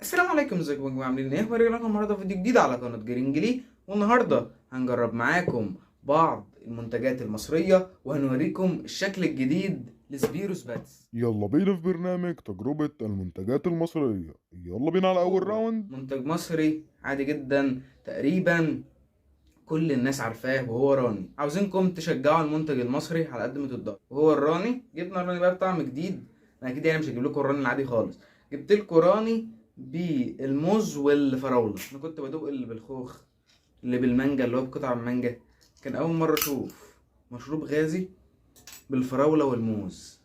السلام عليكم، ازيكم يا جماعه؟ عاملين ايه؟ ورجعنا لكم النهارده فيديو جديد على قناه جرينجلي. والنهارده هنجرب معاكم بعض المنتجات المصريه وهنوريكم الشكل الجديد لسبيروس باتس. يلا بينا في برنامج تجربة المنتجات المصرية. يلا بينا على أول راوند. منتج مصري عادي جدا، تقريبا كل الناس عارفاه، وهو راني. عاوزينكم تشجعوا المنتج المصري على قد ما تقدروا، وهو الراني. جبنا الراني بقى بطعم جديد. انا اكيد يعني مش هجيب لكم الراني العادي خالص، جبت لكم راني بالموز والفراوله. انا كنت بدوق اللي بالخوخ، اللي بالمانجا، اللي هو بقطع المانجا. كان اول مره اشوف مشروب غازي بالفراوله والموز.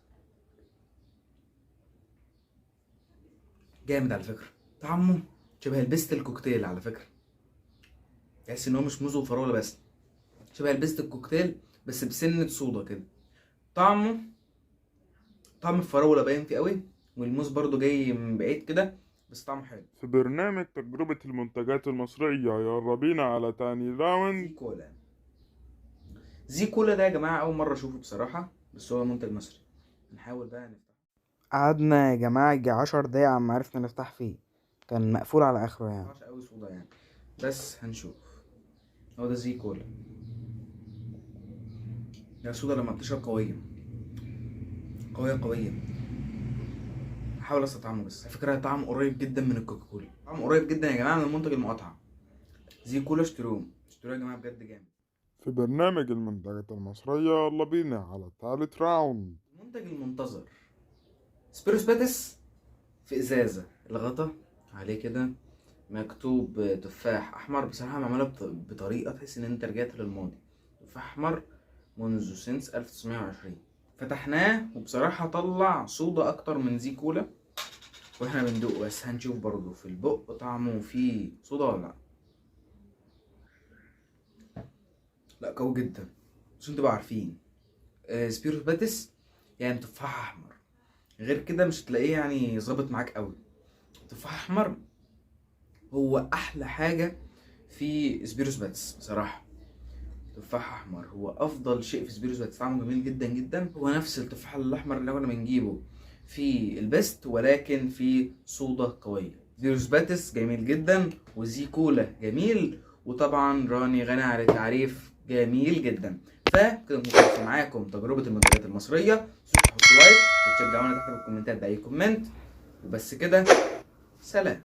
جامد على فكره، طعمه شبه البيست الكوكتيل على فكره. تحس ان هو مش موز وفراوله بس، شبه البيست الكوكتيل بس بسنه صودا كده. طعم الفراوله باين فيه قوي، والموز برضو جاي من بعيد كده، بس طعمه حلو. في برنامج تجربة المنتجات المصرية يلا بينا على تاني زي راوند. كولا. زي كولا ده يا جماعه اول مره اشوفه بصراحه، بس هو منتج مصري. هنحاول بقى نفتحه. قعدنا يا جماعه يجي 10 دقايق عما عرفنا نفتح فيه، كان مقفول على اخره يعني. مش قوي صودا يعني، بس هنشوف. هو ده زي كولا. يا صودا لما بتشرب قويه قويه قويه. هحاول استطعمه، بس على فكره طعم قريب جدا من الكوكاكولا، طعم قريب جدا يا جماعه من المنتج المقاطعه. زي كولا اشتروه يا جماعه، بجد جامد. في برنامج المنتجات المصرية يلا بينا على تالت راوند. المنتج المنتظر سبيروس باتس في ازازه. الغطا عليه كده مكتوب تفاح احمر. بصراحه معموله بطريقه تحس ان انت رجعت للماضي. تفاح احمر منذ سنس 1920. فتحناه وبصراحه طلع صودا اكتر من زي كولا، واحنا بندوق بس هنشوف برضو في البق طعمه فيه صودا ولا لا. لا قوي جدا، بس انتوا بقى عارفين سبيروس باتس يعني تفاح احمر، غير كده مش هتلاقيه يعني ظابط معاك قوي. تفاح احمر هو احلى حاجه في سبيروس باتس بصراحه. تفاح احمر هو افضل شيء في سبيروس باتس، طعمه جميل جدا جدا. هو نفس التفاح الاحمر اللي كنا بنجيبه في البيست، ولكن في صودا قويه. سبيروس باتس جميل جدا، وزي كولا جميل، وطبعا راني غني عن التعريف جميل جدا. فكده ممكن معاكم تجربه المنتجات المصريه. تحطوا لايك وتشجعونا تحت في الكومنتات باي كومنت. وبس كده، سلام.